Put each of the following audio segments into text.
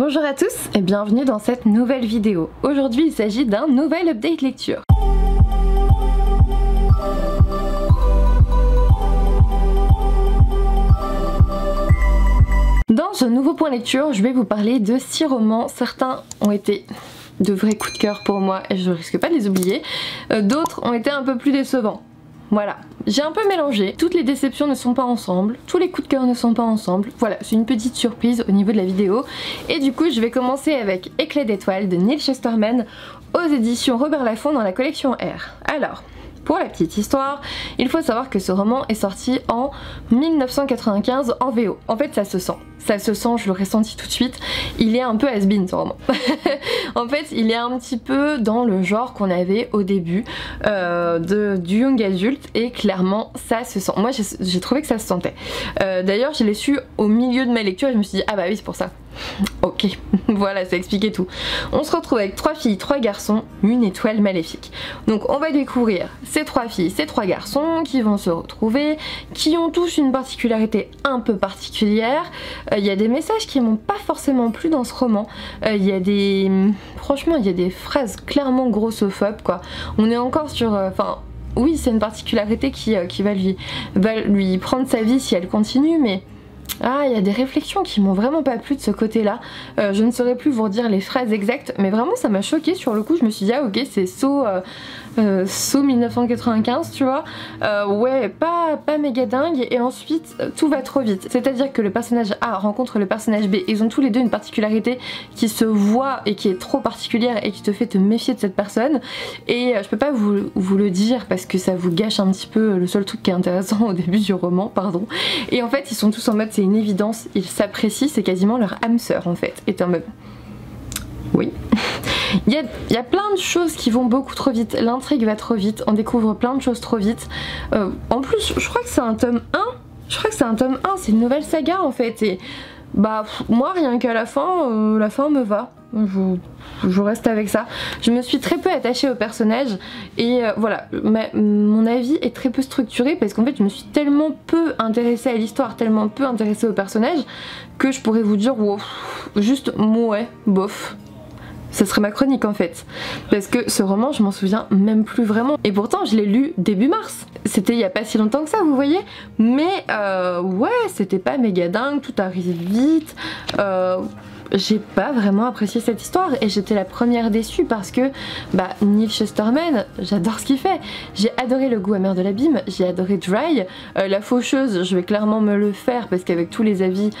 Bonjour à tous et bienvenue dans cette nouvelle vidéo. Aujourd'hui il s'agit d'un nouvel update lecture. Dans ce nouveau point lecture, je vais vous parler de 6 romans. Certains ont été de vrais coups de cœur pour moi et je risque pas de les oublier. D'autres ont été un peu plus décevants. Voilà, j'ai un peu mélangé, toutes les déceptions ne sont pas ensemble, tous les coups de cœur ne sont pas ensemble, voilà, c'est une petite surprise au niveau de la vidéo. Et du coup je vais commencer avec Éclat d'étoiles de Neal Shusterman aux éditions Robert Laffont dans la collection R. Alors, pour la petite histoire, il faut savoir que ce roman est sorti en 1995 en VO. En fait ça se sent, je l'aurais senti tout de suite, il est un peu has-been ce roman. En fait il est un petit peu dans le genre qu'on avait au début du young adulte et clairement ça se sent. Moi j'ai trouvé que ça se sentait. D'ailleurs je l'ai su au milieu de ma lecture et je me suis dit ah bah oui c'est pour ça. Ok, voilà, ça expliquait tout. On se retrouve avec 3 filles, 3 garçons, une étoile maléfique. Donc on va découvrir ces 3 filles, ces 3 garçons qui vont se retrouver, qui ont tous une particularité un peu particulière. Il y a des messages qui m'ont pas forcément plu dans ce roman. Il y a des... Franchement, il y a des phrases clairement grossophobes quoi. On est encore sur... oui, c'est une particularité qui va lui prendre sa vie si elle continue, mais... Ah, il y a des réflexions qui m'ont vraiment pas plu de ce côté-là. Je ne saurais plus vous redire les phrases exactes, mais vraiment ça m'a choquée sur le coup. Je me suis dit ah ok c'est So 1995 tu vois. Ouais, pas méga dingue. Et ensuite tout va trop vite. C'est-à-dire que le personnage A rencontre le personnage B. Ils ont tous les deux une particularité qui se voit et qui est trop particulière et qui te fait te méfier de cette personne. Et je peux pas vous le dire parce que ça vous gâche un petit peu le seul truc qui est intéressant au début du roman, pardon. Et en fait ils sont tous en mode c'est une évidence, ils s'apprécient, c'est quasiment leur âme sœur en fait. Et t'es en mode... Oui. Il y a plein de choses qui vont beaucoup trop vite, l'intrigue va trop vite, on découvre plein de choses trop vite. En plus, je crois que c'est un tome 1, c'est une nouvelle saga en fait. Et bah moi rien qu'à la fin me va. Je reste avec ça. Je me suis très peu attachée au personnage et voilà, mon avis est très peu structuré parce qu'en fait je me suis tellement peu intéressée à l'histoire, tellement peu intéressée au personnage que je pourrais vous dire wow, juste ouais, bof. Ça serait ma chronique en fait, parce que ce roman je m'en souviens même plus vraiment et pourtant je l'ai lu début mars, c'était il y a pas si longtemps que ça vous voyez, mais ouais c'était pas méga dingue, tout arrive vite, j'ai pas vraiment apprécié cette histoire et j'étais la première déçue parce que bah Neal Shusterman, j'adore ce qu'il fait, j'ai adoré Le goût amer de l'abîme, j'ai adoré Dry, La faucheuse je vais clairement me le faire parce qu'avec tous les avis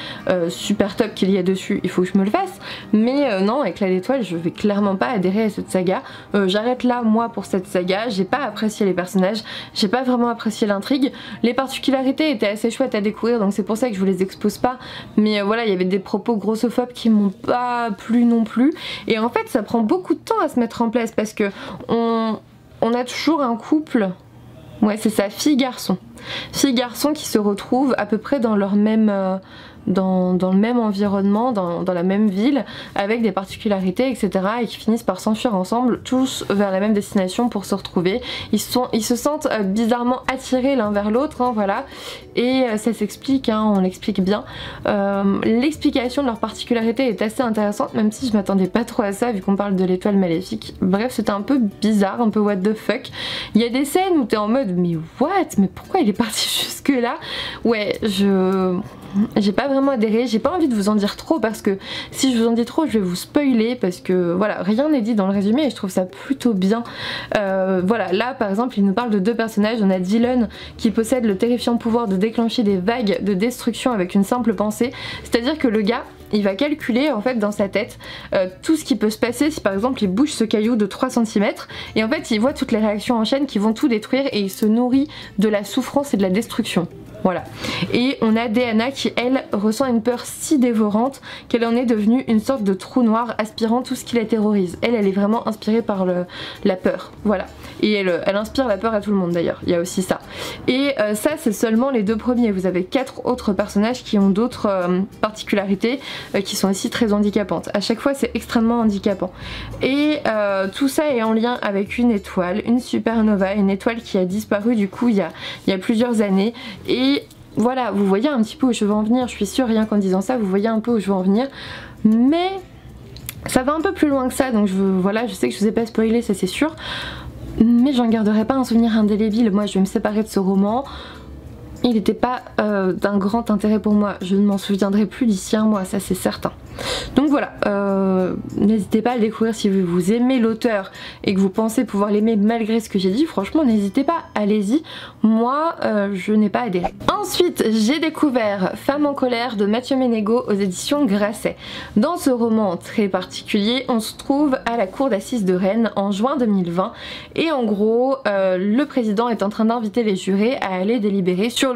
super top qu'il y a dessus il faut que je me le fasse, mais non Éclat d'étoiles je vais clairement pas adhérer à cette saga, j'arrête là moi pour cette saga, j'ai pas apprécié les personnages, j'ai pas vraiment apprécié l'intrigue, les particularités étaient assez chouettes à découvrir donc c'est pour ça que je vous les expose pas, mais voilà il y avait des propos grossophobes qui m'ont pas plu non plus et en fait ça prend beaucoup de temps à se mettre en place parce que on a toujours un couple, ouais c'est ça, fille-garçon qui se retrouvent à peu près dans leur même dans le même environnement, dans la même ville, avec des particularités etc. et qui finissent par s'enfuir ensemble, tous vers la même destination pour se retrouver. Ils se sentent bizarrement attirés l'un vers l'autre, hein, voilà, et ça s'explique, hein, on l'explique bien. L'explication de leur particularité est assez intéressante, même si je m'attendais pas trop à ça vu qu'on parle de l'étoile maléfique. Bref, c'était un peu bizarre, un peu what the fuck. Il y a des scènes où t'es en mode mais what, mais pourquoi il est parti jusque là? Ouais, j'ai pas vraiment adhéré, j'ai pas envie de vous en dire trop parce que si je vous en dis trop je vais vous spoiler parce que voilà rien n'est dit dans le résumé et je trouve ça plutôt bien. Voilà, là par exemple il nous parle de 2 personnages, on a Dylan qui possède le terrifiant pouvoir de déclencher des vagues de destruction avec une simple pensée, c'est à dire que le gars il va calculer en fait dans sa tête tout ce qui peut se passer si par exemple il bouge ce caillou de 3 cm et en fait il voit toutes les réactions en chaîne qui vont tout détruire et il se nourrit de la souffrance et de la destruction. Voilà. Et on a Deanna qui elle ressent une peur si dévorante qu'elle en est devenue une sorte de trou noir aspirant tout ce qui la terrorise. Elle est vraiment inspirée par la peur. Voilà. Et elle inspire la peur à tout le monde d'ailleurs. Il y a aussi ça. Et ça c'est seulement les 2 premiers. Vous avez 4 autres personnages qui ont d'autres particularités qui sont aussi très handicapantes. À chaque fois c'est extrêmement handicapant. Et tout ça est en lien avec une étoile, une supernova, une étoile qui a disparu du coup il y a plusieurs années. Et voilà, vous voyez un petit peu où je veux en venir, je suis sûre rien qu'en disant ça, vous voyez un peu où je veux en venir. Mais Ça va un peu plus loin que ça, donc voilà, je sais que je vous ai pas spoilé, ça c'est sûr. Mais j'en garderai pas un souvenir indélébile. Moi je vais me séparer de ce roman. Il n'était pas d'un grand intérêt pour moi, je ne m'en souviendrai plus d'ici un mois, ça c'est certain. Donc voilà, n'hésitez pas à le découvrir si vous aimez l'auteur et que vous pensez pouvoir l'aimer malgré ce que j'ai dit, franchement n'hésitez pas, allez-y, moi je n'ai pas adhéré. Ensuite j'ai découvert Femme en colère de Mathieu Ménégo aux éditions Grasset. Dans ce roman très particulier, on se trouve à la cour d'assises de Rennes en juin 2020 et en gros le président est en train d'inviter les jurés à aller délibérer sur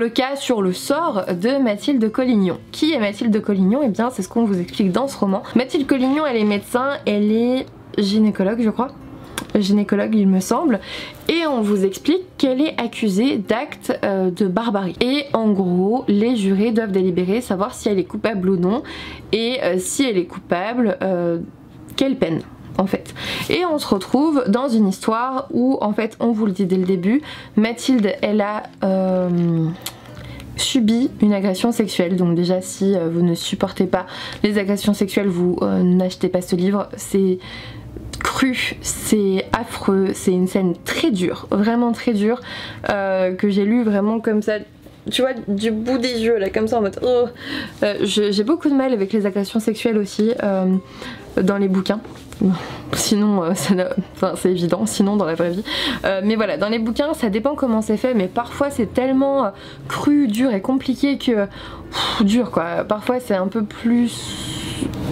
le sort de Mathilde Collignon. Qui est Mathilde Collignon? Et bien c'est ce qu'on vous explique dans ce roman. Mathilde Collignon elle est médecin, elle est gynécologue je crois, gynécologue il me semble, et on vous explique qu'elle est accusée d'actes de barbarie. Et en gros les jurés doivent délibérer, savoir si elle est coupable ou non, et si elle est coupable, quelle peine en fait. Et on se retrouve dans une histoire où en fait on vous le dit dès le début, Mathilde elle a subi une agression sexuelle. Donc déjà si vous ne supportez pas les agressions sexuelles, vous n'achetez pas ce livre, c'est cru, c'est affreux, c'est une scène très dure, vraiment très dure, que j'ai lu vraiment comme ça, tu vois, du bout des yeux là, comme ça en mode oh. J'ai beaucoup de mal avec les agressions sexuelles aussi dans les bouquins. Sinon c'est évident, sinon dans la vraie vie, mais voilà, dans les bouquins ça dépend comment c'est fait, mais parfois c'est tellement cru, dur et compliqué que dur quoi, parfois c'est un peu plus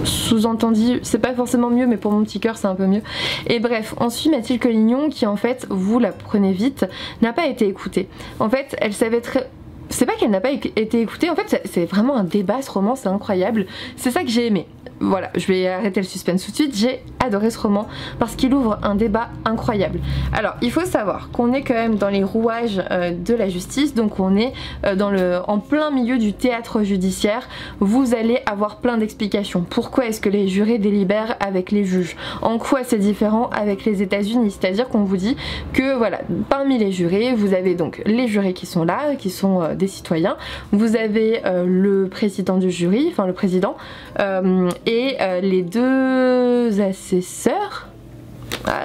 sous-entendu, c'est pas forcément mieux, mais pour mon petit cœur c'est un peu mieux. Et bref, on suit Mathilde Collignon qui en fait, vous la prenez vite, n'a pas été écoutée. En fait elle savait très... C'est pas qu'elle n'a pas été écoutée, en fait c'est vraiment un débat ce roman, c'est incroyable, c'est ça que j'ai aimé. Voilà, je vais arrêter le suspense tout de suite, j'ai adoré ce roman parce qu'il ouvre un débat incroyable. Alors il faut savoir qu'on est quand même dans les rouages de la justice, donc on est en plein milieu du théâtre judiciaire. Vous allez avoir plein d'explications. Pourquoi est-ce que les jurés délibèrent avec les juges? En quoi c'est différent avec les États-Unis? C'est-à-dire qu'on vous dit que voilà, parmi les jurés, vous avez donc les jurés qui sont là, qui sont des citoyens, vous avez le président du jury, enfin le président, et les deux assesseurs,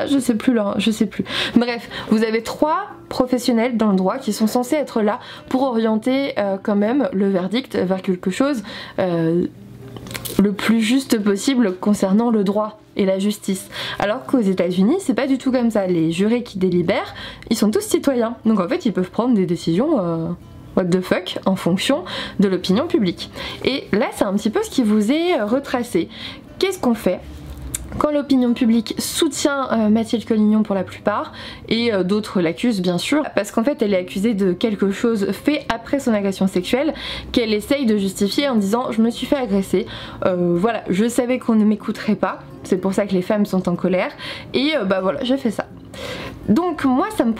je sais plus là, je sais plus. Bref, vous avez 3 professionnels dans le droit qui sont censés être là pour orienter quand même le verdict vers quelque chose le plus juste possible concernant le droit et la justice. Alors qu'aux États-Unis, c'est pas du tout comme ça. Les jurés qui délibèrent, ils sont tous citoyens. Donc en fait, ils peuvent prendre des décisions what the fuck en fonction de l'opinion publique. Et là, c'est un petit peu ce qui vous est retracé. Qu'est-ce qu'on fait quand l'opinion publique soutient Mathilde Collignon pour la plupart, et d'autres l'accusent bien sûr, parce qu'en fait elle est accusée de quelque chose fait après son agression sexuelle, qu'elle essaye de justifier en disant je me suis fait agresser, voilà, je savais qu'on ne m'écouterait pas, c'est pour ça que les femmes sont en colère, et bah voilà, j'ai fait ça. Donc moi ça me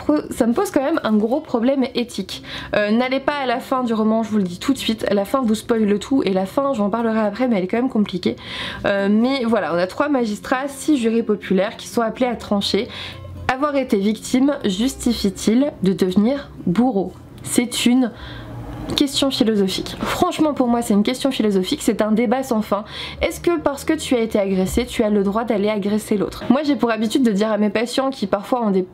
pose quand même un gros problème éthique. N'allez pas à la fin du roman, je vous le dis tout de suite, la fin vous spoil tout, et la fin j'en parlerai après mais elle est quand même compliquée. Mais voilà, on a 3 magistrats, 6 jurys populaires qui sont appelés à trancher. Avoir été victime justifie-t-il de devenir bourreau? C'est une question philosophique. Franchement pour moi c'est une question philosophique, c'est un débat sans fin. Est-ce que parce que tu as été agressé, tu as le droit d'aller agresser l'autre? Moi j'ai pour habitude de dire à mes patients qui parfois ont des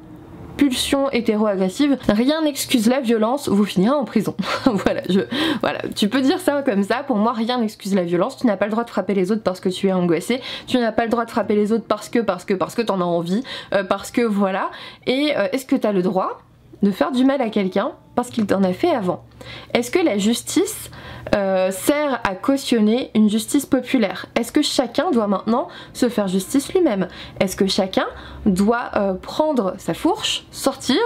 pulsions hétéro-agressives, rien n'excuse la violence, vous finirez en prison. Voilà, tu peux dire ça comme ça, pour moi rien n'excuse la violence, tu n'as pas le droit de frapper les autres parce que tu es angoissé, tu n'as pas le droit de frapper les autres parce que t'en as envie, parce que voilà, et est-ce que tu as le droit de faire du mal à quelqu'un parce qu'il t'en a fait avant? Est-ce que la justice sert à cautionner une justice populaire? Est-ce que chacun doit maintenant se faire justice lui-même? Est-ce que chacun doit prendre sa fourche, sortir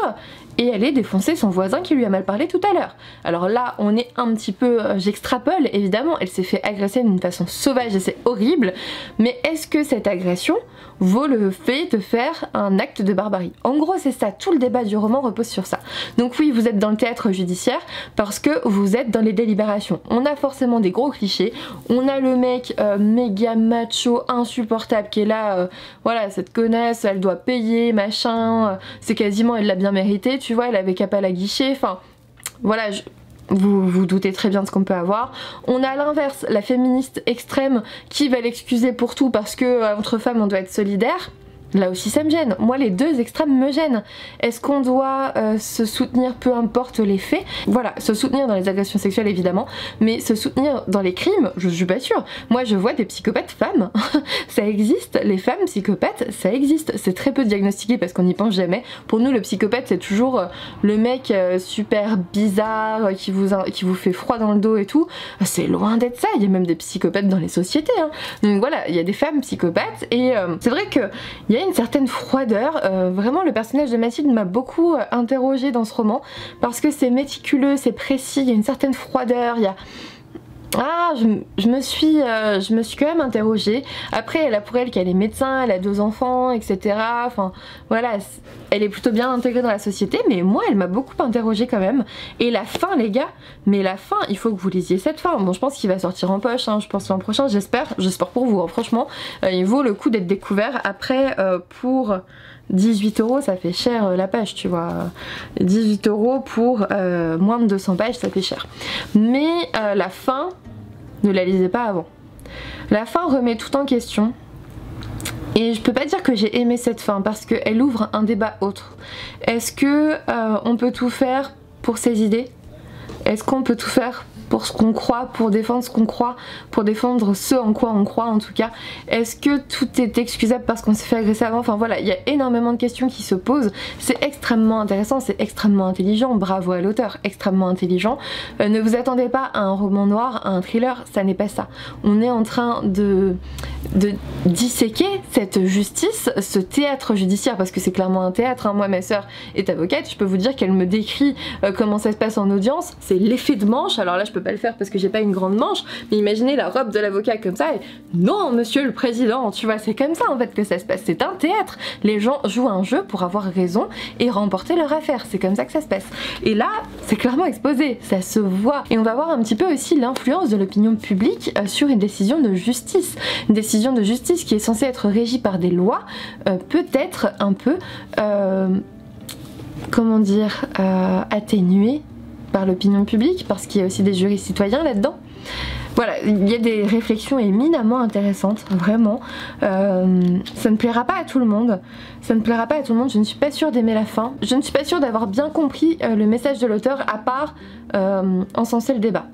et aller défoncer son voisin qui lui a mal parlé tout à l'heure? Alors là on est un petit peu, j'extrapole évidemment, elle s'est fait agresser d'une façon sauvage et c'est horrible, mais est-ce que cette agression vaut le fait de faire un acte de barbarie? En gros c'est ça, tout le débat du roman repose sur ça. Donc oui, vous êtes dans le théâtre judiciaire parce que vous êtes dans les délibérations. On a forcément des gros clichés, on a le mec méga macho insupportable qui est là, voilà, cette connasse elle doit payer machin, c'est quasiment, elle l'a bien mérité, tu vois, elle avait qu'à pas la guicher, enfin voilà, vous vous doutez très bien de ce qu'on peut avoir. On a à l'inverse la féministe extrême qui va l'excuser pour tout parce que entre femmes on doit être solidaire. Là aussi ça me gêne. Moi les deux extrêmes me gênent. Est-ce qu'on doit se soutenir peu importe les faits? Voilà, se soutenir dans les agressions sexuelles évidemment, mais se soutenir dans les crimes, je suis pas sûre. Moi je vois des psychopathes femmes, ça existe, les femmes psychopathes ça existe. C'est très peu diagnostiqué parce qu'on n'y pense jamais. Pour nous le psychopathe c'est toujours le mec super bizarre qui vous fait froid dans le dos et tout. C'est loin d'être ça, il y a même des psychopathes dans les sociétés hein. Donc voilà, il y a des femmes psychopathes et c'est vrai que il y a une certaine froideur, vraiment le personnage de Mathilde m'a beaucoup interrogée dans ce roman parce que c'est méticuleux, c'est précis, il y a une certaine froideur, il y a... Ah, je me suis quand même interrogée. Après, elle a pour elle qu'elle est médecin, elle a 2 enfants, etc. Enfin, voilà, elle est plutôt bien intégrée dans la société, mais moi, elle m'a beaucoup interrogée quand même. Et la fin, les gars, mais la fin, il faut que vous lisiez cette fin. Bon, je pense qu'il va sortir en poche, hein, je pense l'an prochain, j'espère pour vous, hein, franchement. Il vaut le coup d'être découvert. Après, pour 18 € ça fait cher la page, tu vois. 18 € pour moins de 200 pages, ça fait cher. Mais la fin, ne la lisez pas avant. La fin remet tout en question. Et je peux pas dire que j'ai aimé cette fin parce qu'elle ouvre un débat autre. Est-ce que on peut tout faire pour ses idées? Est-ce qu'on peut tout faire pour ce qu'on croit, pour défendre ce qu'on croit, pour défendre ce en quoi on croit en tout cas? Est-ce que tout est excusable parce qu'on s'est fait agresser avant? Enfin voilà, il y a énormément de questions qui se posent. C'est extrêmement intéressant, c'est extrêmement intelligent, bravo à l'auteur, extrêmement intelligent. Ne vous attendez pas à un roman noir, à un thriller, ça n'est pas ça. On est en train de disséquer cette justice, ce théâtre judiciaire, parce que c'est clairement un théâtre, hein. Moi ma soeur est avocate, je peux vous dire qu'elle me décrit comment ça se passe en audience, c'est l'effet de manche. Alors là je peux pas le faire parce que j'ai pas une grande manche, mais imaginez la robe de l'avocat comme ça et non monsieur le président, tu vois, c'est comme ça en fait que ça se passe, c'est un théâtre, les gens jouent un jeu pour avoir raison et remporter leur affaire, c'est comme ça que ça se passe. Et là c'est clairement exposé, ça se voit, et on va voir un petit peu aussi l'influence de l'opinion publique sur une décision de justice, une décision de justice qui est censée être régie par des lois, peut-être un peu comment dire, atténuée par l'opinion publique, parce qu'il y a aussi des jurys citoyens là-dedans. Voilà, il y a des réflexions éminemment intéressantes, vraiment. Ça ne plaira pas à tout le monde. Ça ne plaira pas à tout le monde, je ne suis pas sûre d'aimer la fin. Je ne suis pas sûre d'avoir bien compris le message de l'auteur, à part encenser le débat.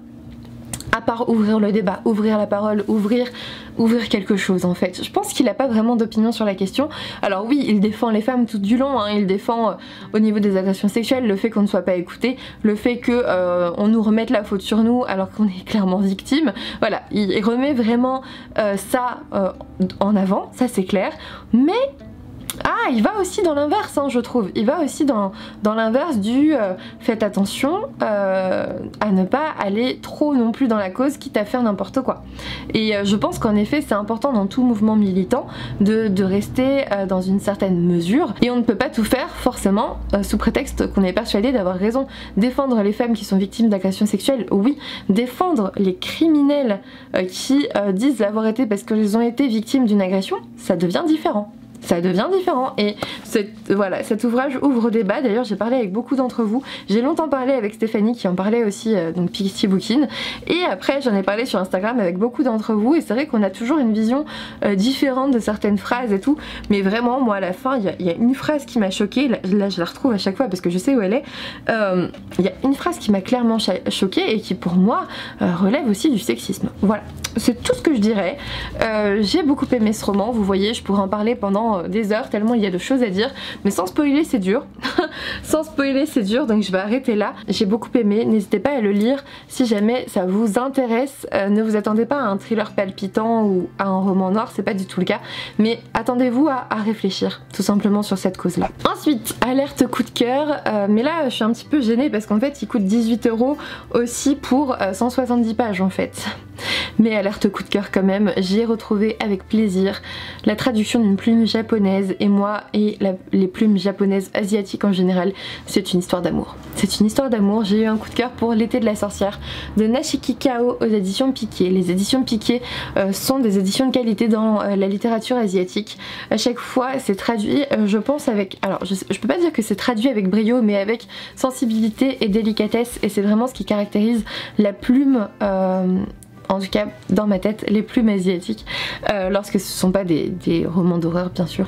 À part ouvrir le débat, ouvrir la parole, ouvrir quelque chose en fait. Je pense qu'il n'a pas vraiment d'opinion sur la question. Alors oui, il défend les femmes tout du long, hein. Il défend au niveau des agressions sexuelles le fait qu'on ne soit pas écouté, le fait que on nous remette la faute sur nous alors qu'on est clairement victime. Voilà, il remet vraiment ça en avant, ça c'est clair. Mais ah, il va aussi dans l'inverse, hein, je trouve. Il va aussi dans l'inverse du faites attention à ne pas aller trop non plus dans la cause, quitte à faire n'importe quoi. Et je pense qu'en effet, c'est important dans tout mouvement militant de rester dans une certaine mesure. Et on ne peut pas tout faire forcément sous prétexte qu'on est persuadé d'avoir raison. Défendre les femmes qui sont victimes d'agressions sexuelles, oui. Défendre les criminels qui disent l'avoir été parce qu'ils ont été victimes d'une agression, ça devient différent. Ça devient différent et voilà, cet ouvrage ouvre débat. D'ailleurs j'ai parlé avec beaucoup d'entre vous, j'ai longtemps parlé avec Stéphanie qui en parlait aussi, donc Pixie Bookin, et après j'en ai parlé sur Instagram avec beaucoup d'entre vous, et c'est vrai qu'on a toujours une vision différente de certaines phrases et tout, mais vraiment moi à la fin il y a une phrase qui m'a choquée, là je la retrouve à chaque fois parce que je sais où elle est, il y a une phrase qui m'a clairement choquée et qui pour moi relève aussi du sexisme. Voilà, c'est tout ce que je dirais. J'ai beaucoup aimé ce roman, vous voyez, je pourrais en parler pendant des heures tellement il y a de choses à dire, mais sans spoiler c'est dur. Sans spoiler c'est dur, donc je vais arrêter là. J'ai beaucoup aimé, n'hésitez pas à le lire si jamais ça vous intéresse. Ne vous attendez pas à un thriller palpitant ou à un roman noir, c'est pas du tout le cas, mais attendez-vous à réfléchir tout simplement sur cette cause là. Ensuite, alerte coup de cœur, mais là je suis un petit peu gênée parce qu'en fait il coûte 18 € aussi pour 170 pages en fait. Mais alerte coup de cœur quand même, j'ai retrouvé avec plaisir la traduction d'une plume japonaise, et moi et les plumes japonaises asiatiques en général, c'est une histoire d'amour. C'est une histoire d'amour, j'ai eu un coup de cœur pour L'été de la sorcière de Nashiki Kao aux éditions Piquet. Les éditions Piquet sont des éditions de qualité dans la littérature asiatique. À chaque fois c'est traduit, je pense avec, alors je peux pas dire que c'est traduit avec brio, mais avec sensibilité et délicatesse, et c'est vraiment ce qui caractérise la plume, en tout cas dans ma tête, les plumes asiatiques, lorsque ce sont pas des romans d'horreur bien sûr,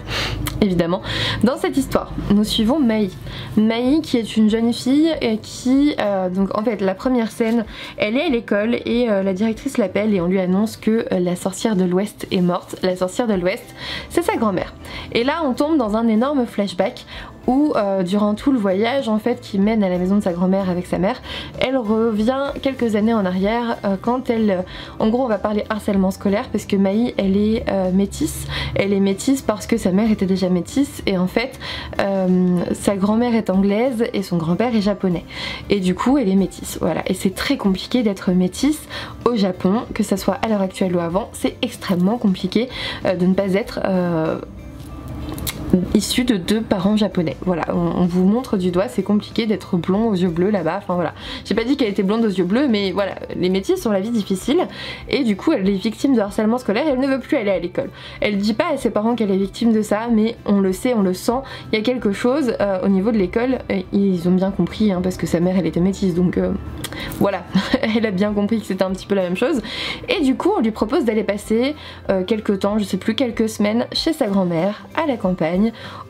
évidemment. Dans cette histoire, nous suivons Mai. Mai qui est une jeune fille et qui, donc en fait la première scène, elle est à l'école et la directrice l'appelle et on lui annonce que la sorcière de l'Ouest est morte. La sorcière de l'Ouest, c'est sa grand-mère. Et là on tombe dans un énorme flashback où durant tout le voyage en fait qui mène à la maison de sa grand-mère avec sa mère, elle revient quelques années en arrière quand elle, en gros on va parler harcèlement scolaire parce que Mai elle est métisse. Elle est métisse parce que sa mère était déjà métisse et en fait sa grand-mère est anglaise et son grand-père est japonais et du coup elle est métisse, voilà. Et c'est très compliqué d'être métisse au Japon, que ça soit à l'heure actuelle ou avant, c'est extrêmement compliqué de ne pas être issu de deux parents japonais. Voilà, on vous montre du doigt, c'est compliqué d'être blond aux yeux bleus là-bas, enfin voilà. J'ai pas dit qu'elle était blonde aux yeux bleus, mais voilà, les métisses ont la vie difficile et du coup elle est victime de harcèlement scolaire et elle ne veut plus aller à l'école. Elle dit pas à ses parents qu'elle est victime de ça, mais on le sait, on le sent, il y a quelque chose au niveau de l'école, ils ont bien compris hein, parce que sa mère elle était métisse, donc voilà, elle a bien compris que c'était un petit peu la même chose. Et du coup on lui propose d'aller passer quelques temps, je sais plus, quelques semaines chez sa grand-mère à la campagne,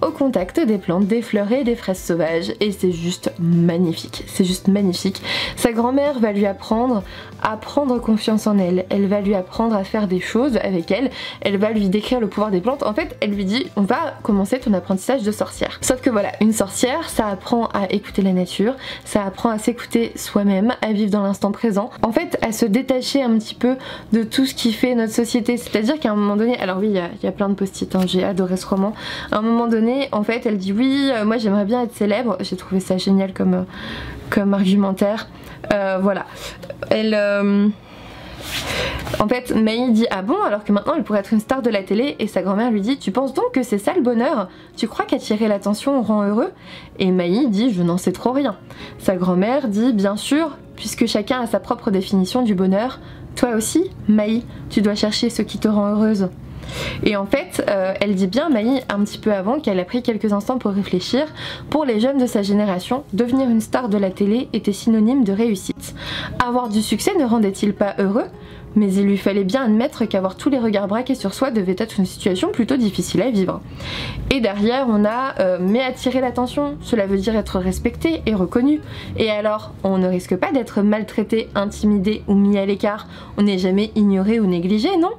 au contact des plantes, des fleurs et des fraises sauvages, et c'est juste magnifique, c'est juste magnifique. Sa grand-mère va lui apprendre à prendre confiance en elle, elle va lui apprendre à faire des choses avec elle, elle va lui décrire le pouvoir des plantes. En fait elle lui dit on va commencer ton apprentissage de sorcière. Sauf que voilà, une sorcière ça apprend à écouter la nature, ça apprend à s'écouter soi-même, à vivre dans l'instant présent, en fait à se détacher un petit peu de tout ce qui fait notre société. C'est à dire qu'à un moment donné, alors oui il y a plein de post-it, hein, j'ai adoré ce roman. À un moment donné en fait elle dit oui moi j'aimerais bien être célèbre, j'ai trouvé ça génial comme argumentaire. Voilà, elle en fait Mai dit ah bon, alors que maintenant elle pourrait être une star de la télé, et sa grand-mère lui dit tu penses donc que c'est ça le bonheur? Tu crois qu'attirer l'attention rend heureux? Et Mai dit je n'en sais trop rien. Sa grand-mère dit bien sûr, puisque chacun a sa propre définition du bonheur, toi aussi Mai tu dois chercher ce qui te rend heureuse. Et en fait elle dit bien, Mai, un petit peu avant, qu'elle a pris quelques instants pour réfléchir. Pour les jeunes de sa génération, devenir une star de la télé était synonyme de réussite. Avoir du succès ne rendait-il pas heureux? Mais il lui fallait bien admettre qu'avoir tous les regards braqués sur soi devait être une situation plutôt difficile à vivre. Et derrière on a mais attirer l'attention, cela veut dire être respecté et reconnu. Et alors, on ne risque pas d'être maltraité, intimidé ou mis à l'écart, on n'est jamais ignoré ou négligé, non?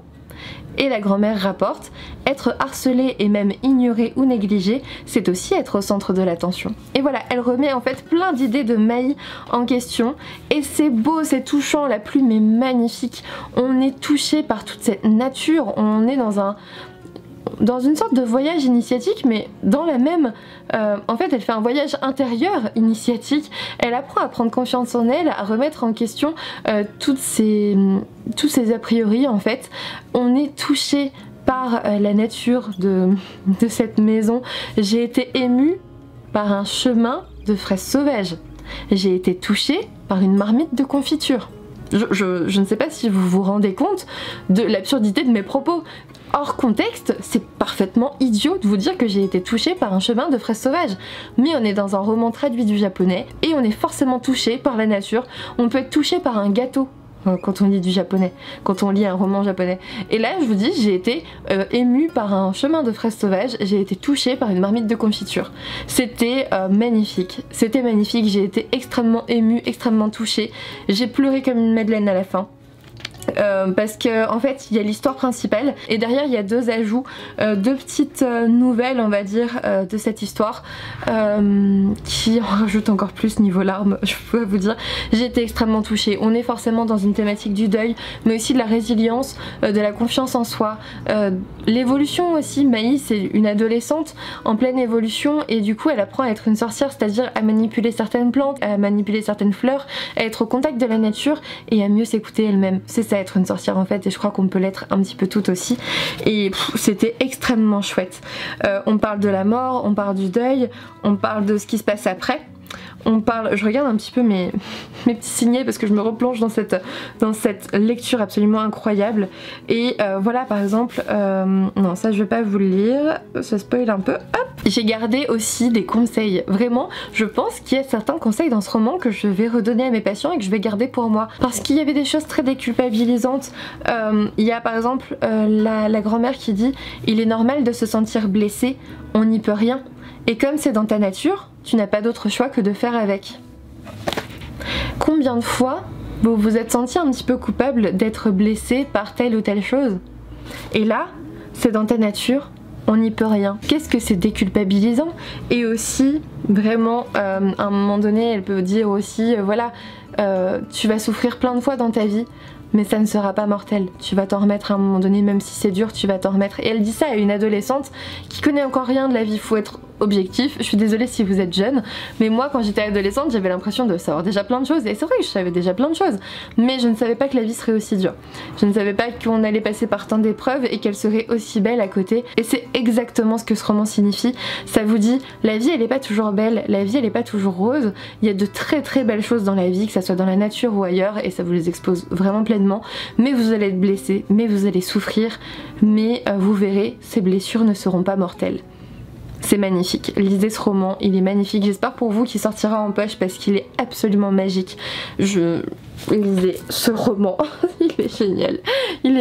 Et la grand-mère rapporte, être harcelé et même ignoré ou négligé, c'est aussi être au centre de l'attention. Et voilà, elle remet en fait plein d'idées de Mai en question, et c'est beau, c'est touchant, la plume est magnifique, on est touché par toute cette nature, on est dans une sorte de voyage initiatique, mais dans la même... en fait elle fait un voyage intérieur initiatique, elle apprend à prendre confiance en elle, à remettre en question tous ces a priori en fait. On est touché par la nature de cette maison. J'ai été émue par un chemin de fraises sauvages. J'ai été touchée par une marmite de confiture. Je ne sais pas si vous vous rendez compte de l'absurdité de mes propos. Hors contexte, c'est parfaitement idiot de vous dire que j'ai été touchée par un chemin de fraises sauvages. Mais on est dans un roman traduit du japonais et on est forcément touché par la nature. On peut être touché par un gâteau quand on lit du japonais, quand on lit un roman japonais. Et là je vous dis, j'ai été émue par un chemin de fraises sauvages, j'ai été touchée par une marmite de confiture. C'était magnifique, j'ai été extrêmement émue, extrêmement touchée, j'ai pleuré comme une madeleine à la fin. Parce que en fait il y a l'histoire principale et derrière il y a deux ajouts, deux petites nouvelles on va dire de cette histoire qui en rajoutent encore plus niveau larmes. Je peux vous dire, j'ai été extrêmement touchée. On est forcément dans une thématique du deuil mais aussi de la résilience, de la confiance en soi, l'évolution aussi. Mai c'est une adolescente en pleine évolution et du coup elle apprend à être une sorcière, c'est-à-dire à manipuler certaines plantes, à manipuler certaines fleurs, à être au contact de la nature et à mieux s'écouter elle-même. C'est ça, être être une sorcière en fait, et je crois qu'on peut l'être un petit peu toutes aussi, et c'était extrêmement chouette. On parle de la mort, on parle du deuil, on parle de ce qui se passe après. On parle, je regarde un petit peu mes petits signets parce que je me replonge dans cette lecture absolument incroyable. Et voilà, par exemple, non ça je vais pas vous le lire, ça spoil un peu. Hop, j'ai gardé aussi des conseils. Vraiment, je pense qu'il y a certains conseils dans ce roman que je vais redonner à mes patients et que je vais garder pour moi. Parce qu'il y avait des choses très déculpabilisantes. Il y a par exemple la grand-mère qui dit « Il est normal de se sentir blessé, on n'y peut rien. Et comme c'est dans ta nature, tu n'as pas d'autre choix que de faire avec. » Combien de fois vous vous êtes senti un petit peu coupable d'être blessé par telle ou telle chose? Et là, c'est dans ta nature, on n'y peut rien. Qu'est-ce que c'est déculpabilisant? Et aussi, vraiment, à un moment donné, elle peut dire aussi, voilà, tu vas souffrir plein de fois dans ta vie, mais ça ne sera pas mortel. Tu vas t'en remettre à un moment donné, même si c'est dur, tu vas t'en remettre. Et elle dit ça à une adolescente qui connaît encore rien de la vie. Faut être objectif. Je suis désolée si vous êtes jeune, mais moi quand j'étais adolescente j'avais l'impression de savoir déjà plein de choses, et c'est vrai que je savais déjà plein de choses, mais je ne savais pas que la vie serait aussi dure. Je ne savais pas qu'on allait passer par tant d'épreuves et qu'elle serait aussi belle à côté, et c'est exactement ce que ce roman signifie. Ça vous dit, la vie elle est pas toujours belle, la vie elle est pas toujours rose, il y a de très très belles choses dans la vie, que ça soit dans la nature ou ailleurs, et ça vous les expose vraiment pleinement, mais vous allez être blessé, mais vous allez souffrir, mais vous verrez, ces blessures ne seront pas mortelles. C'est magnifique, lisez ce roman, il est magnifique, j'espère pour vous qu'il sortira en poche parce qu'il est absolument magique. Lisez ce roman, il est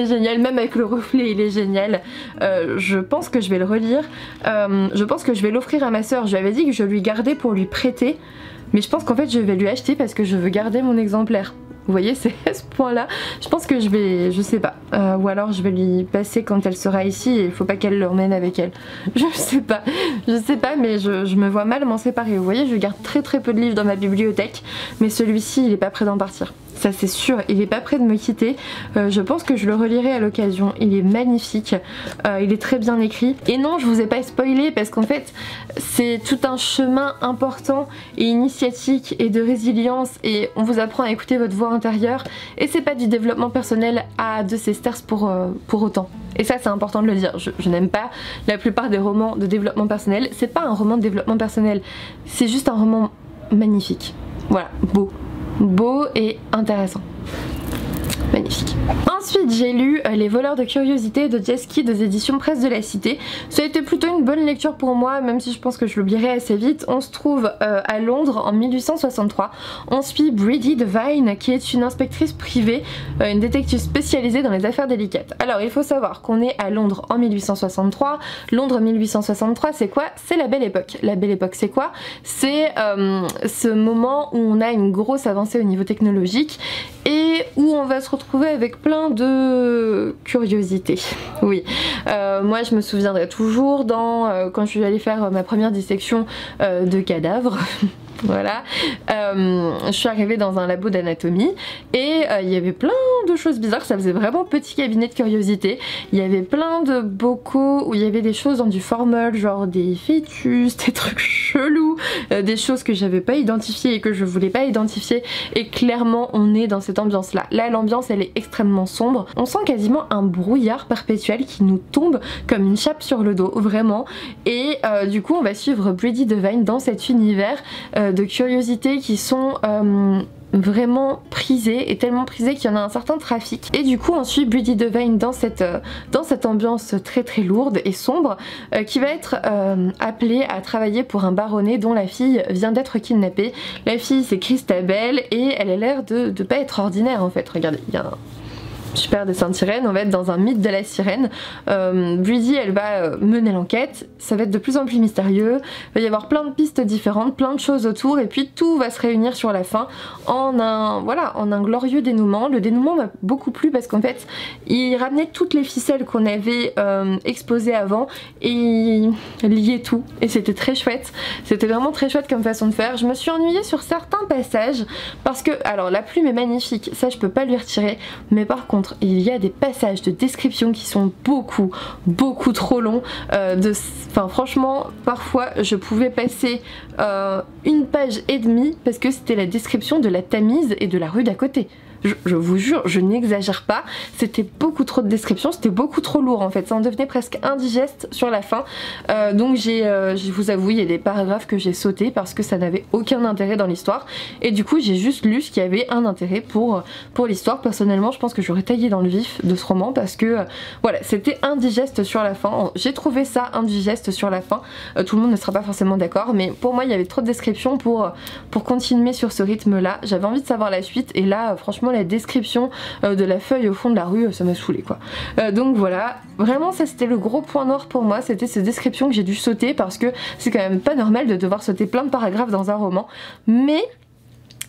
génial, même avec le reflet il est génial. Je pense que je vais le relire, je pense que je vais l'offrir à ma soeur. Je lui avais dit que je lui gardais pour lui prêter, mais je pense qu'en fait je vais lui acheter parce que je veux garder mon exemplaire. Vous voyez, c'est à ce point là, je pense que je vais, je sais pas, ou alors je vais lui passer quand elle sera ici et il faut pas qu'elle l'emmène avec elle. Je sais pas, mais je me vois mal m'en séparer. Vous voyez, je garde très très peu de livres dans ma bibliothèque, mais celui-ci il est pas prêt d'en partir. Ça c'est sûr, il est pas prêt de me quitter. Je pense que je le relirai à l'occasion. Il est magnifique, il est très bien écrit. Et non, je vous ai pas spoilé parce qu'en fait c'est tout un chemin important et initiatique et de résilience, et on vous apprend à écouter votre voix intérieure, et c'est pas du développement personnel à 2 sesterces pour autant. Et ça c'est important de le dire. Je n'aime pas la plupart des romans de développement personnel. C'est pas un roman de développement personnel, c'est juste un roman magnifique. Voilà, beau et intéressant. Magnifique. Ensuite j'ai lu Les voleurs de curiosité de Jess Kidd aux éditions Presse de la Cité. Ça a été plutôt une bonne lecture pour moi, même si je pense que je l'oublierai assez vite. On se trouve à Londres en 1863. On suit Bridie Devine qui est une inspectrice privée, une détective spécialisée dans les affaires délicates. Alors il faut savoir qu'on est à Londres en 1863. Londres 1863 c'est quoi? C'est la Belle Époque. La Belle Époque c'est quoi? C'est ce moment où on a une grosse avancée au niveau technologique et où on va se retrouver avec plein de curiosités. Oui, moi je me souviendrai toujours quand je suis allée faire ma première dissection de cadavres. Voilà, je suis arrivée dans un labo d'anatomie et il y avait plein de choses bizarres, ça faisait vraiment petit cabinet de curiosité. Il y avait plein de bocaux où il y avait des choses dans du formol, genre des fœtus, des trucs chelous, des choses que j'avais pas identifiées et que je voulais pas identifier, et clairement on est dans cette ambiance là. Là l'ambiance elle est extrêmement sombre, on sent quasiment un brouillard perpétuel qui nous tombe comme une chape sur le dos, vraiment, et du coup on va suivre Bridie Devine dans cet univers de curiosités qui sont vraiment prisées, et tellement prisées qu'il y en a un certain trafic. Et du coup on suit Bridie Devine dans cette ambiance très très lourde et sombre, qui va être appelée à travailler pour un baronnet dont la fille vient d'être kidnappée. La fille c'est Christabel et elle a l'air de pas être ordinaire en fait. Regardez, il y a un super dessin de sirène, on va être dans un mythe de la sirène. Bridie elle va mener l'enquête, ça va être de plus en plus mystérieux, il va y avoir plein de pistes différentes, plein de choses autour, et puis tout va se réunir sur la fin en un glorieux dénouement. Le dénouement m'a beaucoup plu parce qu'en fait il ramenait toutes les ficelles qu'on avait exposées avant et il liait tout, et c'était très chouette, c'était vraiment très chouette comme façon de faire. Je me suis ennuyée sur certains passages parce que, alors la plume est magnifique, ça je peux pas lui retirer, mais par contre il y a des passages de description qui sont beaucoup trop longs, franchement parfois je pouvais passer 1 page et demie parce que c'était la description de la Tamise et de la rue d'à côté. Je vous jure, je n'exagère pas, c'était beaucoup trop de descriptions, c'était beaucoup trop lourd en fait, ça en devenait presque indigeste sur la fin. Donc je vous avoue, il y a des paragraphes que j'ai sautés parce que ça n'avait aucun intérêt dans l'histoire, et du coup j'ai juste lu ce qui avait un intérêt pour l'histoire. Personnellement je pense que j'aurais taillé dans le vif de ce roman parce que voilà, c'était indigeste sur la fin. J'ai trouvé ça indigeste sur la fin, tout le monde ne sera pas forcément d'accord, mais pour moi il y avait trop de descriptions pour continuer sur ce rythme là. J'avais envie de savoir la suite, et là franchement la description de la feuille au fond de la rue, ça m'a saoulé quoi. Donc voilà, vraiment ça c'était le gros point noir pour moi, c'était ces descriptions que j'ai dû sauter parce que c'est quand même pas normal de devoir sauter plein de paragraphes dans un roman. Mais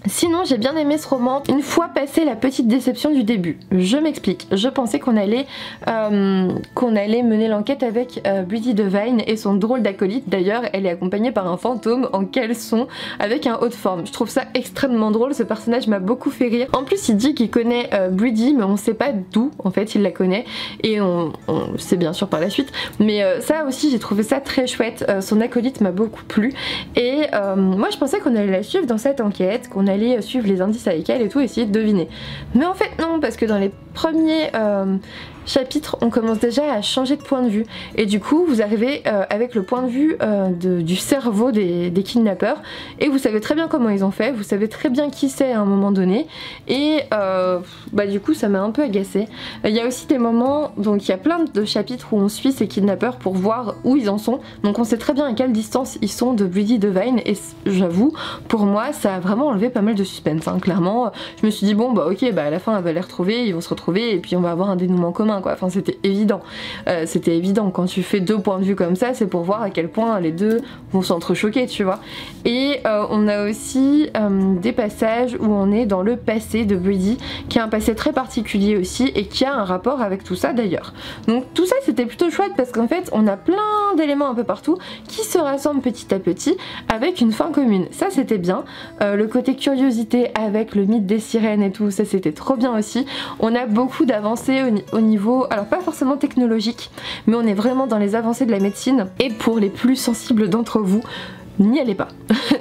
sinon j'ai bien aimé ce roman une fois passé la petite déception du début. Je m'explique, je pensais qu'on allait mener l'enquête avec Bridie Devine et son drôle d'acolyte. D'ailleurs elle est accompagnée par un fantôme en caleçon avec un haut de forme. Je trouve ça extrêmement drôle, ce personnage m'a beaucoup fait rire. En plus il dit qu'il connaît Bridie, mais on sait pas d'où en fait il la connaît, et on sait bien sûr par la suite, mais ça aussi j'ai trouvé ça très chouette. Son acolyte m'a beaucoup plu, et moi je pensais qu'on allait la suivre dans cette enquête, qu'on allait suivre les indices avec elle et tout, essayer de deviner. Mais en fait non, parce que dans les premiers chapitres on commence déjà à changer de point de vue, et du coup vous arrivez avec le point de vue du cerveau des kidnappeurs, et vous savez très bien comment ils ont fait, vous savez très bien qui c'est à un moment donné, et bah du coup ça m'a un peu agacée. Il y a aussi des moments, donc il y a plein de chapitres où on suit ces kidnappeurs pour voir où ils en sont, donc on sait très bien à quelle distance ils sont de Bridie Devine, et j'avoue pour moi ça a vraiment enlevé pas mal de suspense, hein. Clairement je me suis dit bon bah ok, bah à la fin elle va les retrouver, ils vont se retrouver et puis on va avoir un dénouement commun quoi. Enfin c'était évident, quand tu fais deux points de vue comme ça, c'est pour voir à quel point les deux vont s'entrechoquer, tu vois. Et on a aussi des passages où on est dans le passé de Bridie, qui a un passé très particulier aussi et qui a un rapport avec tout ça d'ailleurs. Donc tout ça c'était plutôt chouette parce qu'en fait on a plein d'éléments un peu partout qui se rassemblent petit à petit avec une fin commune. Ça c'était bien. Le côté curiosité avec le mythe des sirènes et tout, ça c'était trop bien aussi. On a beaucoup d'avancées au niveau, alors pas forcément technologique, mais on est vraiment dans les avancées de la médecine, et pour les plus sensibles d'entre vous, n'y allez pas.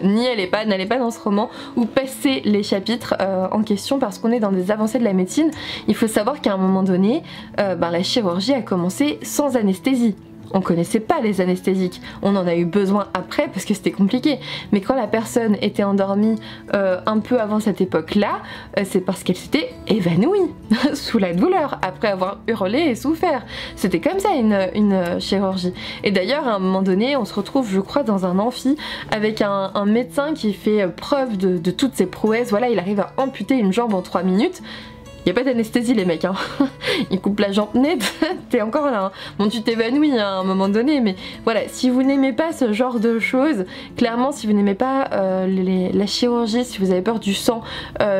N'allez pas dans ce roman ou passez les chapitres en question, parce qu'on est dans des avancées de la médecine. Il faut savoir qu'à un moment donné, la chirurgie a commencé sans anesthésie. On connaissait pas les anesthésiques, on en a eu besoin après parce que c'était compliqué, mais quand la personne était endormie un peu avant cette époque-là, c'est parce qu'elle s'était évanouie sous la douleur après avoir hurlé et souffert. C'était comme ça une chirurgie. Et d'ailleurs à un moment donné on se retrouve je crois dans un amphi avec un médecin qui fait preuve de toutes ses prouesses. Voilà, il arrive à amputer une jambe en 3 minutes. Y a pas d'anesthésie les mecs, hein. Ils coupent la jambe nette, t'es encore là, hein. Bon tu t'évanouis hein, à un moment donné, mais voilà, si vous n'aimez pas ce genre de choses, clairement si vous n'aimez pas la chirurgie, si vous avez peur du sang,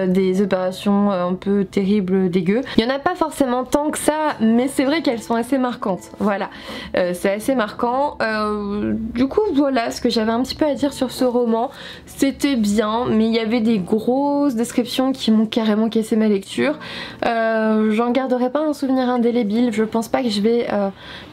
des opérations un peu terribles, dégueu, il y en a pas forcément tant que ça, mais c'est vrai qu'elles sont assez marquantes, voilà, c'est assez marquant. Du coup voilà ce que j'avais un petit peu à dire sur ce roman. C'était bien, mais il y avait des grosses descriptions qui m'ont carrément cassé ma lecture. J'en garderai pas un souvenir indélébile, je pense pas que je vais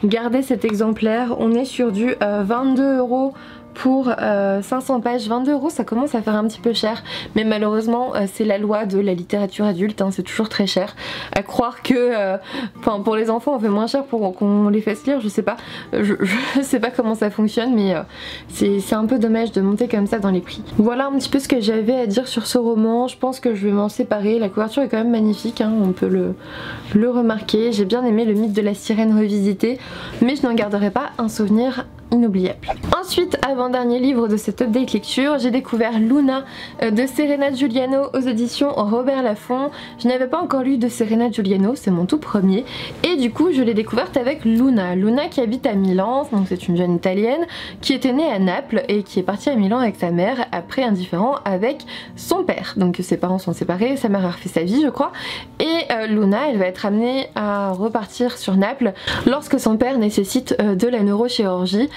garder cet exemplaire. On est sur du 22 € pour 500 pages. 22 € ça commence à faire un petit peu cher, mais malheureusement c'est la loi de la littérature adulte, hein, c'est toujours très cher. À croire que pour les enfants on fait moins cher pour qu'on les fasse lire, je sais pas, je sais pas comment ça fonctionne, mais c'est un peu dommage de monter comme ça dans les prix. Voilà un petit peu ce que j'avais à dire sur ce roman. Je pense que je vais m'en séparer, la couverture est quand même magnifique, hein, on peut le remarquer. J'ai bien aimé le mythe de la sirène revisité, mais je n'en garderai pas un souvenir inoubliable. Ensuite, avant-dernier livre de cette update lecture, j'ai découvert Luna de Serena Giuliano aux éditions Robert Laffont. Je n'avais pas encore lu de Serena Giuliano, c'est mon tout premier, et du coup je l'ai découverte avec Luna. Luna qui habite à Milan, donc c'est une jeune italienne qui était née à Naples et qui est partie à Milan avec sa mère après un différend avec son père. Donc ses parents sont séparés, sa mère a refait sa vie je crois, et Luna elle va être amenée à repartir sur Naples lorsque son père nécessite de la neurochirurgie.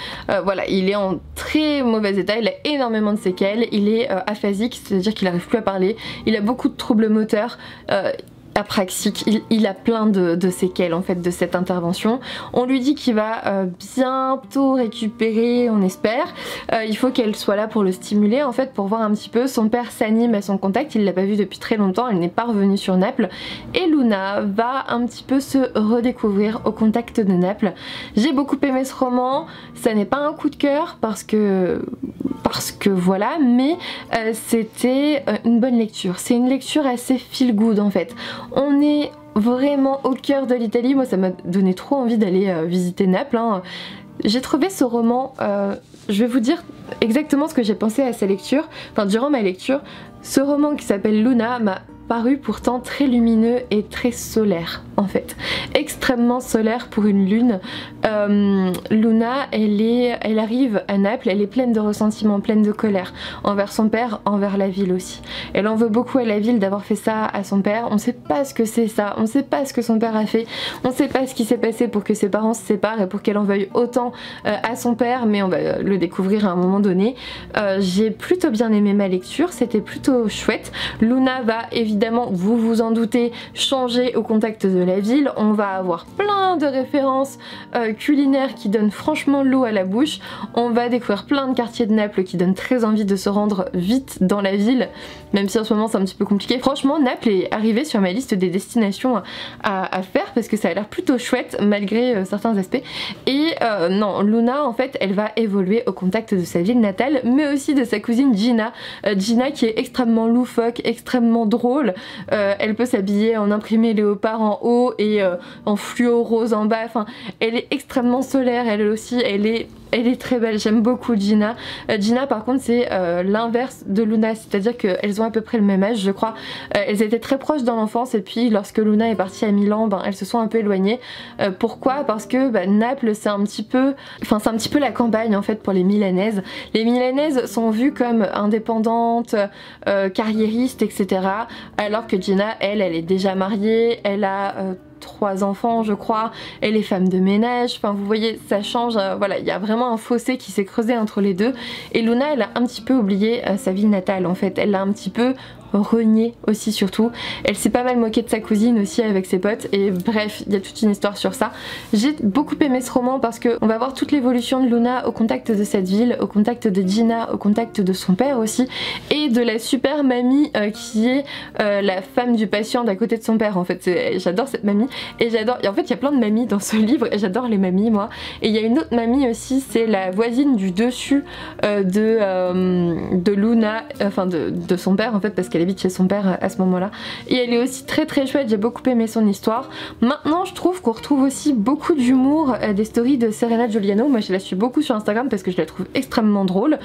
Voilà, il est en très mauvais état, il a énormément de séquelles, il est aphasique, c'est-à-dire qu'il n'arrive plus à parler, il a beaucoup de troubles moteurs. apraxique, il a plein de séquelles en fait de cette intervention. On lui dit qu'il va bientôt récupérer, on espère. Il faut qu'elle soit là pour le stimuler en fait, pour voir un petit peu. Son père s'anime à son contact, il l'a pas vu depuis très longtemps, elle n'est pas revenue sur Naples et Luna va un petit peu se redécouvrir au contact de Naples. J'ai beaucoup aimé ce roman, ça n'est pas un coup de cœur parce que voilà, mais c'était une bonne lecture. C'est une lecture assez feel good en fait. On est vraiment au cœur de l'Italie. Moi ça m'a donné trop envie d'aller visiter Naples, hein. J'ai trouvé ce roman, je vais vous dire exactement ce que j'ai pensé à sa lecture, enfin durant ma lecture. Ce roman qui s'appelle Luna m'a paru pourtant très lumineux et très solaire en fait, extrêmement solaire pour une lune. Luna elle arrive à Naples, elle est pleine de ressentiment, pleine de colère envers son père, envers la ville aussi. Elle en veut beaucoup à la ville d'avoir fait ça à son père, on sait pas ce que c'est ça, on sait pas ce que son père a fait, on sait pas ce qui s'est passé pour que ses parents se séparent et pour qu'elle en veuille autant à son père, mais on va le découvrir à un moment donné. J'ai plutôt bien aimé ma lecture, c'était plutôt chouette. Luna va évidemment, vous vous en doutez, changer au contact de la ville. On va avoir plein de références culinaires qui donnent franchement l'eau à la bouche. On va découvrir plein de quartiers de Naples qui donnent très envie de se rendre vite dans la ville, même si en ce moment c'est un petit peu compliqué. Franchement, Naples est arrivé sur ma liste des destinations à faire parce que ça a l'air plutôt chouette malgré certains aspects. Et non, Luna en fait elle va évoluer au contact de sa ville natale, mais aussi de sa cousine Gina. Gina qui est extrêmement loufoque, extrêmement drôle. Elle peut s'habiller en imprimé léopard en haut et en fluo rose en bas. Enfin, elle est extrêmement solaire, elle aussi, elle est très belle, j'aime beaucoup Gina. Gina par contre c'est l'inverse de Luna, c'est-à-dire qu'elles ont à peu près le même âge je crois. Elles étaient très proches dans l'enfance et puis lorsque Luna est partie à Milan, ben, elles se sont un peu éloignées. Pourquoi? Parce que Naples c'est un petit peu la campagne en fait pour les Milanaises. Les Milanaises sont vues comme indépendantes, carriéristes, etc. Alors que Gina, elle est déjà mariée, elle a 3 enfants je crois, elle est femme de ménage, enfin vous voyez ça change, voilà, il y a vraiment un fossé qui s'est creusé entre les deux. Et Luna elle a un petit peu oublié sa ville natale en fait, elle l'a un petit peu renié aussi surtout. Elle s'est pas mal moquée de sa cousine aussi avec ses potes et bref il y a toute une histoire sur ça. J'ai beaucoup aimé ce roman parce que on va voir toute l'évolution de Luna au contact de cette ville, au contact de Gina, au contact de son père aussi et de la super mamie qui est la femme du patient d'à côté de son père en fait. J'adore cette mamie et j'adore, et en fait il y a plein de mamies dans ce livre et j'adore les mamies moi. Et il y a une autre mamie aussi, c'est la voisine du dessus de Luna, enfin de son père en fait parce qu'elle habite chez son père à ce moment là et elle est aussi très très chouette, j'ai beaucoup aimé son histoire. Maintenant je trouve qu'on retrouve aussi beaucoup d'humour des stories de Serena Giuliano, moi je la suis beaucoup sur Instagram parce que je la trouve extrêmement drôle.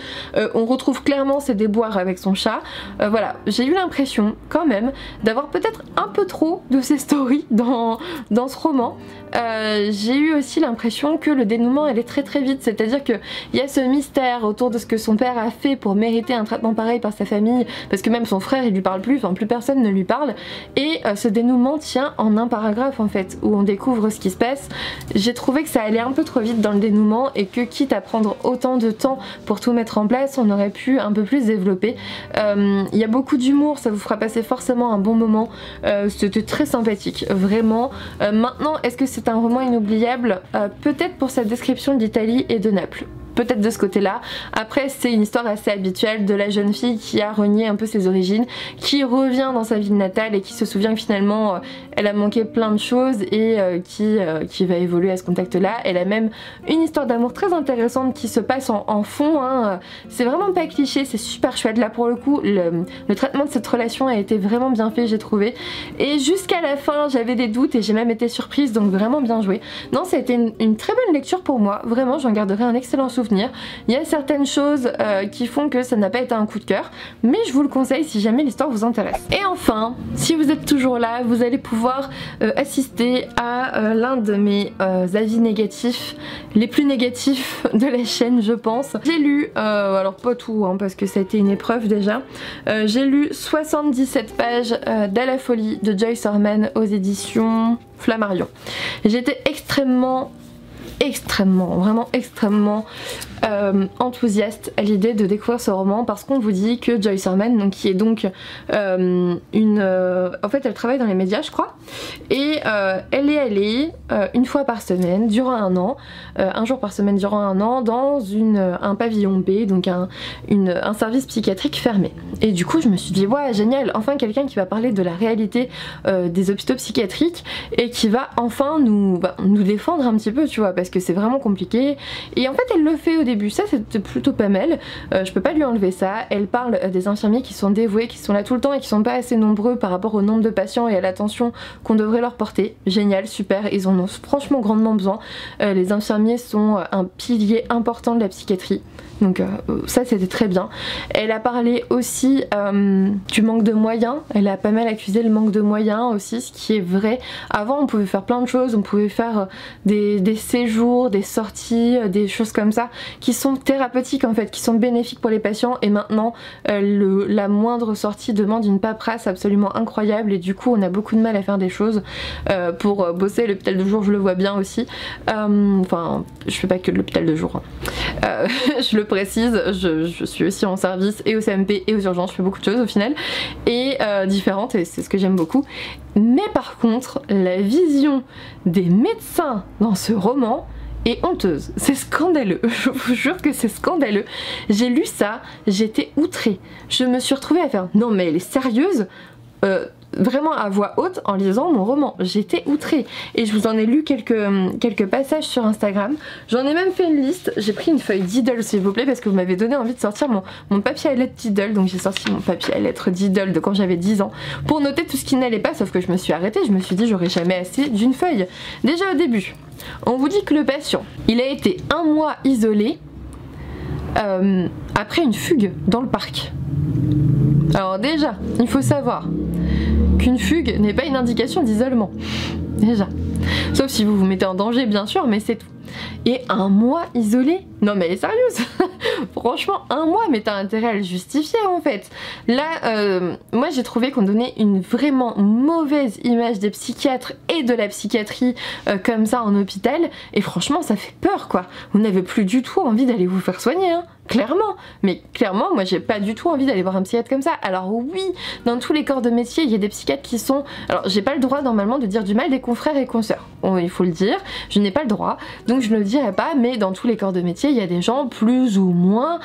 On retrouve clairement ses déboires avec son chat, voilà, j'ai eu l'impression quand même d'avoir peut-être un peu trop de ses stories dans ce roman. J'ai eu aussi l'impression que le dénouement allait très très vite, c'est-à-dire qu'il y a ce mystère autour de ce que son père a fait pour mériter un traitement pareil par sa famille, parce que même son frère il lui parle plus, enfin plus personne ne lui parle, et ce dénouement tient en un paragraphe en fait, où on découvre ce qui se passe. J'ai trouvé que ça allait un peu trop vite dans le dénouement et que quitte à prendre autant de temps pour tout mettre en place, on aurait pu un peu plus développer. Il y a beaucoup d'humour, ça vous fera passer forcément un bon moment, c'était très sympathique, vraiment. Maintenant, est-ce que c'est un roman inoubliable? Peut-être pour sa description d'Italie et de Naples. Peut-être de ce côté-là. Après c'est une histoire assez habituelle de la jeune fille qui a renié un peu ses origines, qui revient dans sa ville natale et qui se souvient que finalement elle a manqué plein de choses et qui va évoluer à ce contact-là. Elle a même une histoire d'amour très intéressante qui se passe en fond, hein. C'est vraiment pas cliché, c'est super chouette. Là pour le coup le traitement de cette relation a été vraiment bien fait j'ai trouvé. Et jusqu'à la fin j'avais des doutes et j'ai même été surprise, donc vraiment bien joué. Non, ça a été une très bonne lecture pour moi, vraiment j'en garderai un excellent souvenir. Il y a certaines choses qui font que ça n'a pas été un coup de cœur, mais je vous le conseille si jamais l'histoire vous intéresse. Et enfin, si vous êtes toujours là, vous allez pouvoir assister à l'un de mes avis négatifs, les plus négatifs de la chaîne je pense. J'ai lu, alors pas tout hein, parce que ça a été une épreuve déjà, j'ai lu 77 pages d'À la folie de Joyce Orman aux éditions Flammarion. J'étais extrêmement extrêmement, vraiment extrêmement enthousiaste à l'idée de découvrir ce roman parce qu'on vous dit que Joyce Orman, donc, qui est donc en fait elle travaille dans les médias je crois, et elle est allée une fois par semaine durant un an, un jour par semaine durant un an dans un pavillon B, donc un service psychiatrique fermé. Et du coup je me suis dit ouais génial, enfin quelqu'un qui va parler de la réalité des hôpitaux psychiatriques et qui va enfin nous défendre un petit peu, tu vois, parce que c'est vraiment compliqué. Et en fait elle le fait au début, ça c'était plutôt pas mal, je peux pas lui enlever ça. Elle parle des infirmiers qui sont dévoués, qui sont là tout le temps et qui sont pas assez nombreux par rapport au nombre de patients et à l'attention qu'on devrait leur porter. Génial, super, ils en ont franchement grandement besoin. Les infirmiers sont un pilier important de la psychiatrie. Donc ça c'était très bien. Elle a parlé aussi du manque de moyens, elle a pas mal accusé le manque de moyens aussi, ce qui est vrai. Avant on pouvait faire plein de choses, on pouvait faire des séjours, des sorties, des choses comme ça qui sont thérapeutiques en fait, qui sont bénéfiques pour les patients, et maintenant la moindre sortie demande une paperasse absolument incroyable et du coup on a beaucoup de mal à faire des choses pour bosser. L'hôpital de jour je le vois bien aussi, enfin je fais pas que de l'hôpital de jour, je le précise, je suis aussi en service et au CMP et aux urgences, je fais beaucoup de choses au final et différentes, et c'est ce que j'aime beaucoup. Mais par contre la vision des médecins dans ce roman est honteuse, c'est scandaleux, je vous jure que c'est scandaleux. J'ai lu ça, j'étais outrée, je me suis retrouvée à faire non mais elle est sérieuse, vraiment à voix haute en lisant mon roman, j'étais outrée. Et je vous en ai lu quelques passages sur Instagram, j'en ai même fait une liste, j'ai pris une feuille Diddle s'il vous plaît parce que vous m'avez donné envie de sortir mon papier à lettres Diddle, donc j'ai sorti mon papier à lettres Diddle de quand j'avais 10 ans pour noter tout ce qui n'allait pas, sauf que je me suis arrêtée, je me suis dit j'aurais jamais assez d'une feuille. Déjà au début, on vous dit que le patient, il a été un mois isolé après une fugue dans le parc. Alors déjà, il faut savoir qu'une fugue n'est pas une indication d'isolement, déjà. Sauf si vous vous mettez en danger bien sûr, mais c'est tout. Et un mois isolé? Non mais elle est sérieuse. Franchement un mois, mais t'as intérêt à le justifier en fait. Là moi j'ai trouvé qu'on donnait une vraiment mauvaise image des psychiatres et de la psychiatrie comme ça en hôpital, et franchement ça fait peur quoi. Vous n'avez plus du tout envie d'aller vous faire soigner hein. Clairement, mais clairement moi j'ai pas du tout envie d'aller voir un psychiatre comme ça. Alors oui, dans tous les corps de métier il y a des psychiatres qui sont... Alors j'ai pas le droit normalement de dire du mal des confrères et consoeurs, bon, il faut le dire, je n'ai pas le droit, donc je ne le dirai pas, mais dans tous les corps de métier il y a des gens plus ou moins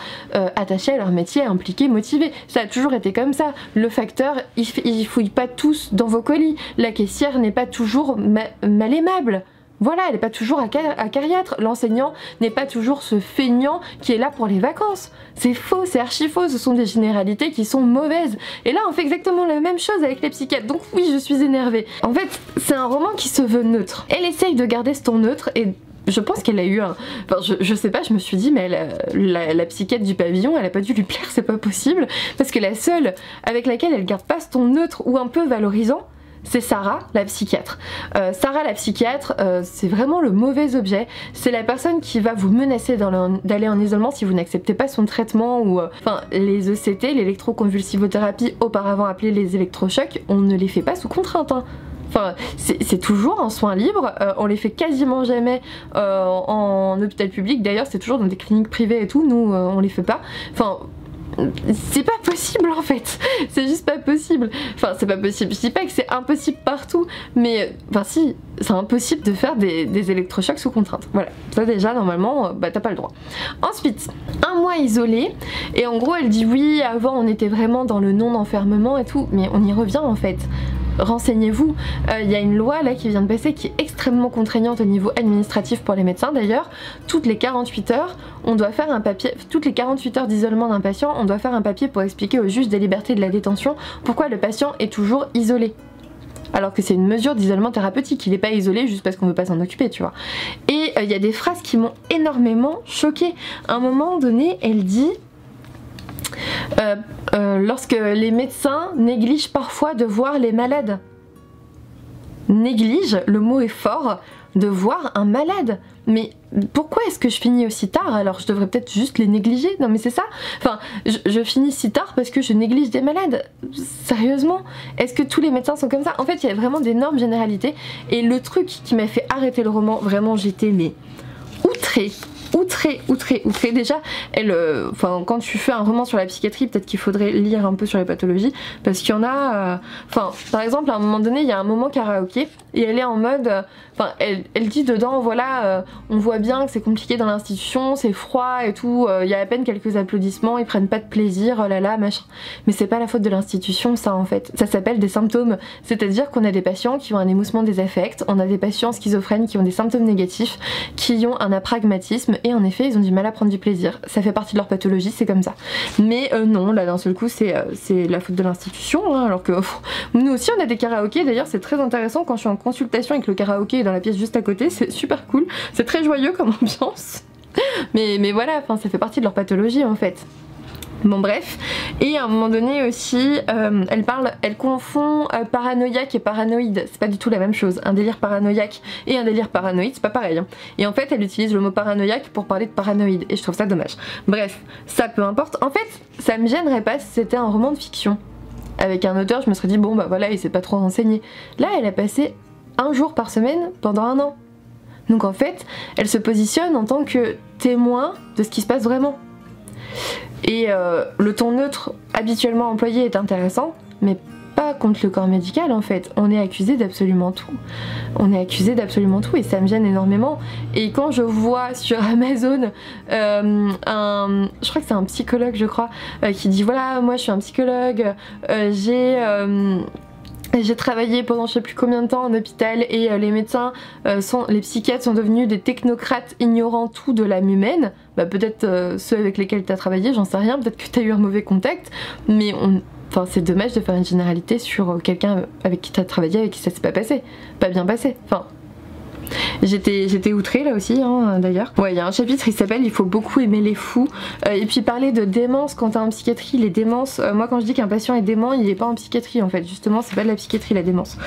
attachés à leur métier, impliqués, motivés. Ça a toujours été comme ça. Le facteur il fouille pas tous dans vos colis, la caissière n'est pas toujours mal aimable. Voilà, elle n'est pas toujours acariâtre, l'enseignant n'est pas toujours ce feignant qui est là pour les vacances. C'est faux, c'est archi faux, ce sont des généralités qui sont mauvaises. Et là on fait exactement la même chose avec les psychiatres, donc oui je suis énervée. En fait c'est un roman qui se veut neutre. Elle essaye de garder ce ton neutre et... Je pense qu'elle a eu un... Enfin, je sais pas, je me suis dit, mais la psychiatre du pavillon, elle a pas dû lui plaire, c'est pas possible. Parce que la seule avec laquelle elle garde pas ce ton neutre ou un peu valorisant, c'est Sarah, la psychiatre. Sarah, la psychiatre, c'est vraiment le mauvais objet. C'est la personne qui va vous menacer d'aller en isolement si vous n'acceptez pas son traitement ou... Enfin, les ECT, l'électroconvulsivothérapie, auparavant appelées les électrochocs, on ne les fait pas sous contrainte, hein. Enfin, c'est toujours en soins libres, on les fait quasiment jamais en hôpital public, d'ailleurs c'est toujours dans des cliniques privées et tout, nous on les fait pas. Enfin, c'est pas possible en fait, c'est juste pas possible. Enfin c'est pas possible, je dis pas que c'est impossible partout, mais enfin si, c'est impossible de faire des électrochocs sous contrainte. Voilà, ça déjà normalement bah t'as pas le droit. Ensuite, un mois isolé, et en gros elle dit oui avant on était vraiment dans le non-enfermement et tout, mais on y revient en fait. Renseignez-vous, il y a une loi là qui vient de passer qui est extrêmement contraignante au niveau administratif pour les médecins d'ailleurs. Toutes les 48 heures, on doit faire un papier, toutes les 48 heures d'isolement d'un patient, on doit faire un papier pour expliquer au juge des libertés de la détention pourquoi le patient est toujours isolé. Alors que c'est une mesure d'isolement thérapeutique, il n'est pas isolé juste parce qu'on ne veut pas s'en occuper, tu vois. Et il y a des phrases qui m'ont énormément choquée. À un moment donné, elle dit... lorsque les médecins négligent parfois de voir les malades. Néglige, le mot est fort, de voir un malade. Mais pourquoi est-ce que je finis aussi tard? Alors je devrais peut-être juste les négliger? Non mais c'est ça. Enfin, je finis si tard parce que je néglige des malades. Sérieusement? Est-ce que tous les médecins sont comme ça? En fait, il y a vraiment d'énormes généralités. Et le truc qui m'a fait arrêter le roman, vraiment j'étais mais... outrée. Déjà, elle, quand tu fais un roman sur la psychiatrie, peut-être qu'il faudrait lire un peu sur les pathologies, parce qu'il y en a, par exemple, à un moment donné, il y a un moment karaoké, et elle est en mode, elle dit dedans, voilà, on voit bien que c'est compliqué dans l'institution, c'est froid et tout, il y a à peine quelques applaudissements, ils prennent pas de plaisir, oh là là, machin. Mais c'est pas la faute de l'institution, ça, en fait. Ça s'appelle des symptômes, c'est-à-dire qu'on a des patients qui ont un émoussement des affects, on a des patients schizophrènes qui ont des symptômes négatifs, qui ont un apragmatisme, et en effet, ils ont du mal à prendre du plaisir. Ça fait partie de leur pathologie, c'est comme ça. Mais non, là, d'un seul coup, c'est la faute de l'institution, hein, alors que nous aussi, on a des karaokés. D'ailleurs, c'est très intéressant quand je suis en consultation et que le karaoké est dans la pièce juste à côté, c'est super cool. C'est très joyeux comme ambiance. Mais voilà, ça fait partie de leur pathologie, en fait. Bon bref, et à un moment donné aussi, elle confond paranoïaque et paranoïde, c'est pas du tout la même chose. Un délire paranoïaque et un délire paranoïde, c'est pas pareil, hein. Et en fait, elle utilise le mot paranoïaque pour parler de paranoïde, et je trouve ça dommage. Bref, ça peu importe. En fait, ça me gênerait pas si c'était un roman de fiction. Avec un auteur, je me serais dit, bon bah voilà, il s'est pas trop renseigné. Là, elle a passé 1 jour par semaine pendant 1 an. Donc en fait, elle se positionne en tant que témoin de ce qui se passe vraiment. Et le ton neutre habituellement employé est intéressant, mais pas contre le corps médical en fait. On est accusé d'absolument tout. On est accusé d'absolument tout et ça me gêne énormément. Et quand je vois sur Amazon je crois que c'est un psychologue je crois, qui dit voilà moi je suis un psychologue, j'ai travaillé pendant je sais plus combien de temps en hôpital et les médecins, les psychiatres sont devenus des technocrates ignorant tout de l'âme humaine. Bah peut-être ceux avec lesquels tu as travaillé, j'en sais rien, peut-être que tu as eu un mauvais contact, mais c'est dommage de faire une généralité sur quelqu'un avec qui tu as travaillé, avec qui ça s'est pas passé, pas bien passé. J'étais outrée là aussi hein, d'ailleurs. Ouais, il y a un chapitre qui s'appelle Il faut beaucoup aimer les fous. Et puis parler de démence quand t'es en psychiatrie, les démences, moi quand je dis qu'un patient est dément, il est pas en psychiatrie en fait, justement c'est pas de la psychiatrie la démence.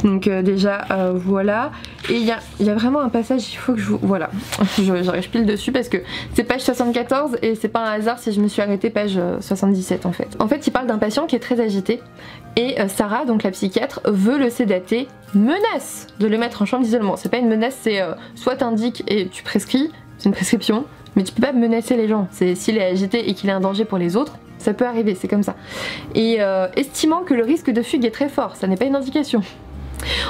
Donc déjà voilà. Et il y a vraiment un passage, il faut que je vous... Voilà, je pile dessus parce que c'est page 74 et c'est pas un hasard si je me suis arrêtée page 77 en fait. En fait il parle d'un patient qui est très agité et Sarah, donc la psychiatre, veut le sédater, menace de le mettre en chambre d'isolement. C'est pas une menace, c'est soit t'indiques et tu prescris, c'est une prescription, mais tu peux pas menacer les gens. S'il est agité et qu'il est un danger pour les autres, ça peut arriver, c'est comme ça. Et estimant que le risque de fugue est très fort, ça n'est pas une indication.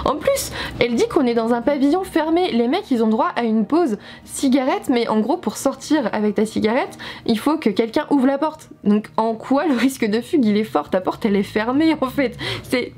En plus, elle dit qu'on est dans un pavillon fermé. Les mecs, ils ont droit à une pause cigarette, mais en gros, pour sortir avec ta cigarette, il faut que quelqu'un ouvre la porte. Donc, en quoi le risque de fugue, il est fort? Ta porte, elle est fermée, en fait. C'est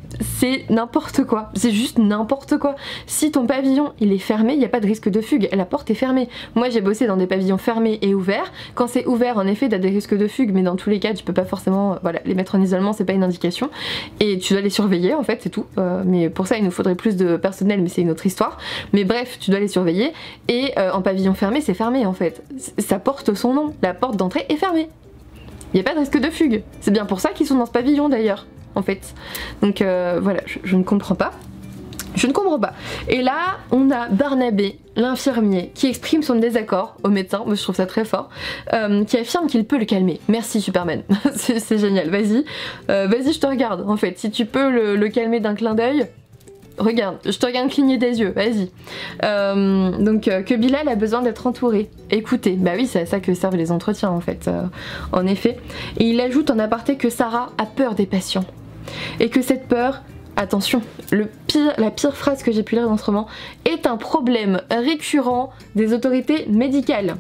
n'importe quoi. C'est juste n'importe quoi. Si ton pavillon, il est fermé, il n'y a pas de risque de fugue. La porte est fermée. Moi, j'ai bossé dans des pavillons fermés et ouverts. Quand c'est ouvert, en effet, t'as des risques de fugue, mais dans tous les cas, tu peux pas forcément les mettre en isolement, c'est pas une indication. Et tu dois les surveiller, en fait, c'est tout. Mais pour ça, il nous faudrait plus de personnel, mais c'est une autre histoire. Mais bref, tu dois les surveiller. Et en pavillon fermé, c'est fermé en fait. Ça porte son nom. La porte d'entrée est fermée. Il n'y a pas de risque de fugue. C'est bien pour ça qu'ils sont dans ce pavillon d'ailleurs, en fait. Donc voilà, je ne comprends pas. Je ne comprends pas. Et là, on a Barnabé, l'infirmier, qui exprime son désaccord au médecin, moi je trouve ça très fort, qui affirme qu'il peut le calmer. Merci Superman, c'est génial, vas-y. Vas-y, je te regarde, en fait. Si tu peux le calmer d'un clin d'œil, regarde, je te regarde cligner des yeux, vas-y. Donc que Bilal a besoin d'être entouré. Écoutez, bah oui, c'est à ça que servent les entretiens en fait, en effet. Et il ajoute en aparté que Sarah a peur des patients. Et que cette peur, attention, la pire phrase que j'ai pu lire dans ce roman, est un problème récurrent des autorités médicales.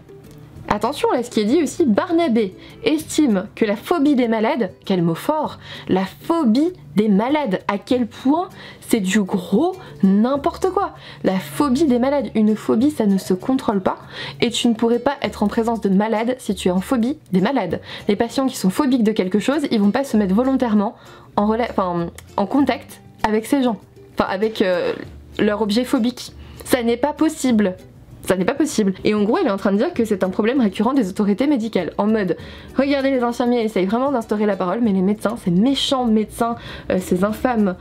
Attention là, ce qui est dit aussi, Barnabé estime que la phobie des malades, quel mot fort, la phobie des malades, à quel point c'est du gros n'importe quoi. La phobie des malades, une phobie ça ne se contrôle pas et tu ne pourrais pas être en présence de malades si tu es en phobie des malades. Les patients qui sont phobiques de quelque chose, ils vont pas se mettre volontairement en contact avec ces gens, avec leur objet phobique. Ça n'est pas possible. Ça n'est pas possible. Et en gros, elle est en train de dire que c'est un problème récurrent des autorités médicales. En mode, regardez, les infirmiers essayent vraiment d'instaurer la parole, mais les médecins, ces méchants médecins, ces infâmes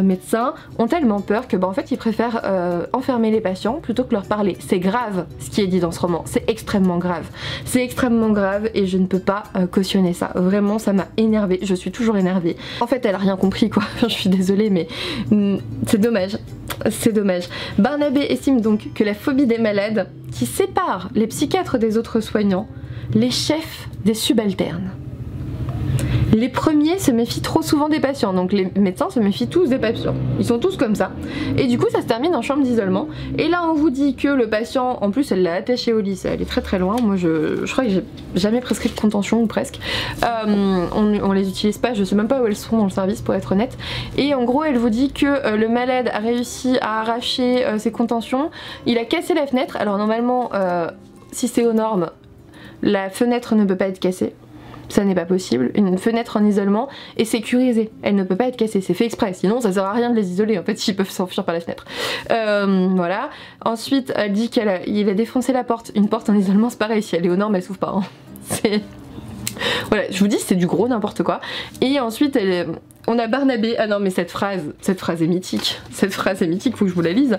médecins, ont tellement peur que en fait, ils préfèrent enfermer les patients plutôt que leur parler. C'est grave ce qui est dit dans ce roman. C'est extrêmement grave. C'est extrêmement grave et je ne peux pas cautionner ça. Vraiment, ça m'a énervée. Je suis toujours énervée. En fait, elle a rien compris, quoi. Je suis désolée, mais c'est dommage. c'est dommage. Barnabé estime donc que la phobie des malades, qui sépare les psychiatres des autres soignants, les chefs des subalternes. Les premiers se méfient trop souvent des patients, donc les médecins se méfient tous des patients. Ils sont tous comme ça. Et du coup ça se termine en chambre d'isolement. Et là on vous dit que le patient, en plus elle l'a attaché au lit, ça elle est très très loin. Moi je crois que j'ai jamais prescrit de contention ou presque. On les utilise pas, je sais même pas où elles sont dans le service pour être honnête. Et en gros elle vous dit que le malade a réussi à arracher ses contentions. Il a cassé la fenêtre. Alors normalement si c'est aux normes, la fenêtre ne peut pas être cassée. Ça n'est pas possible. Une fenêtre en isolement est sécurisée. Elle ne peut pas être cassée. C'est fait exprès. Sinon, ça sert à rien de les isoler. En fait, ils peuvent s'enfuir par la fenêtre. Voilà. Ensuite, elle dit qu'il a défoncé la porte. Une porte en isolement, c'est pareil. Si elle est aux normes, elle s'ouvre pas. Hein. C'est... Voilà. Je vous dis, c'est du gros n'importe quoi. Et ensuite, on a Barnabé. Ah non, mais cette phrase est mythique. Cette phrase est mythique. Faut que je vous la lise.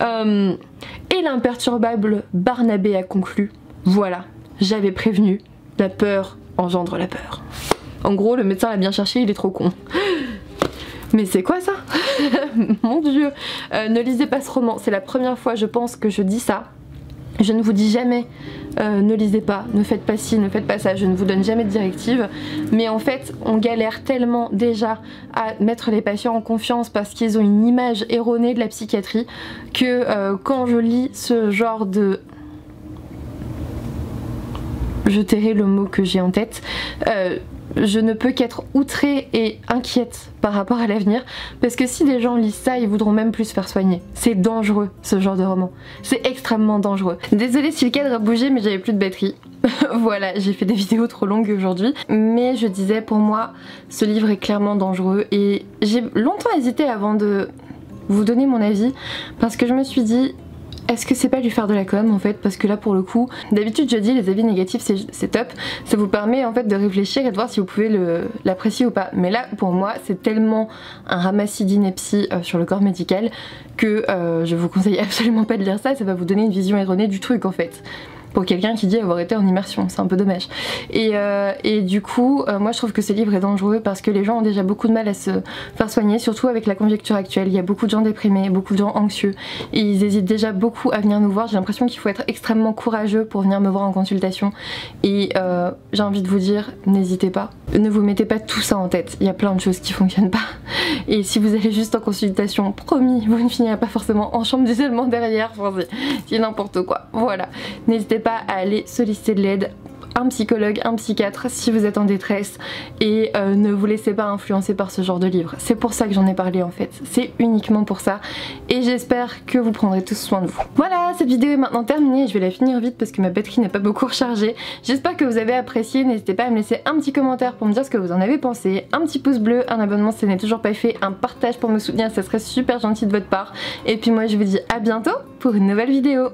Et l'imperturbable Barnabé a conclu. Voilà. J'avais prévenu. La peur engendre la peur. En gros, le médecin l'a bien cherché, il est trop con. Mais c'est quoi ça? Mon Dieu. Ne lisez pas ce roman, c'est la première fois je pense que je dis ça. Je ne vous dis jamais ne lisez pas, ne faites pas ci, ne faites pas ça, je ne vous donne jamais de directive. Mais en fait, on galère tellement déjà à mettre les patients en confiance parce qu'ils ont une image erronée de la psychiatrie que quand je lis ce genre de... Je tairai le mot que j'ai en tête. Je ne peux qu'être outrée et inquiète par rapport à l'avenir parce que si des gens lisent ça, ils voudront même plus se faire soigner. C'est dangereux ce genre de roman. C'est extrêmement dangereux. Désolée si le cadre a bougé mais j'avais plus de batterie. Voilà, j'ai fait des vidéos trop longues aujourd'hui. Mais je disais, pour moi, ce livre est clairement dangereux et j'ai longtemps hésité avant de vous donner mon avis parce que je me suis dit... Est-ce que c'est pas lui faire de la com en fait? Parce que là pour le coup, d'habitude je dis les avis négatifs c'est top, ça vous permet en fait de réfléchir et de voir si vous pouvez l'apprécier ou pas. Mais là pour moi c'est tellement un ramassis d'inepties sur le corps médical que je vous conseille absolument pas de lire ça, ça va vous donner une vision erronée du truc en fait. Pour quelqu'un qui dit avoir été en immersion, c'est un peu dommage. Et du coup, moi je trouve que ce livre est dangereux parce que les gens ont déjà beaucoup de mal à se faire soigner, surtout avec la conjoncture actuelle. Il y a beaucoup de gens déprimés, beaucoup de gens anxieux, et ils hésitent déjà beaucoup à venir nous voir. J'ai l'impression qu'il faut être extrêmement courageux pour venir me voir en consultation. Et j'ai envie de vous dire, n'hésitez pas. Ne vous mettez pas tout ça en tête, il y a plein de choses qui fonctionnent pas. Et si vous allez juste en consultation, promis, vous ne finirez pas forcément en chambre d'isolement derrière, enfin, c'est n'importe quoi. Voilà, n'hésitez pas à aller solliciter de l'aide, un psychologue, un psychiatre si vous êtes en détresse et ne vous laissez pas influencer par ce genre de livre. C'est pour ça que j'en ai parlé en fait, c'est uniquement pour ça et j'espère que vous prendrez tous soin de vous. Voilà, cette vidéo est maintenant terminée, je vais la finir vite parce que ma batterie n'est pas beaucoup rechargée. J'espère que vous avez apprécié, n'hésitez pas à me laisser un petit commentaire pour me dire ce que vous en avez pensé, un petit pouce bleu, un abonnement si ce n'est toujours pas fait, un partage pour me soutenir, ça serait super gentil de votre part. Et puis moi je vous dis à bientôt pour une nouvelle vidéo.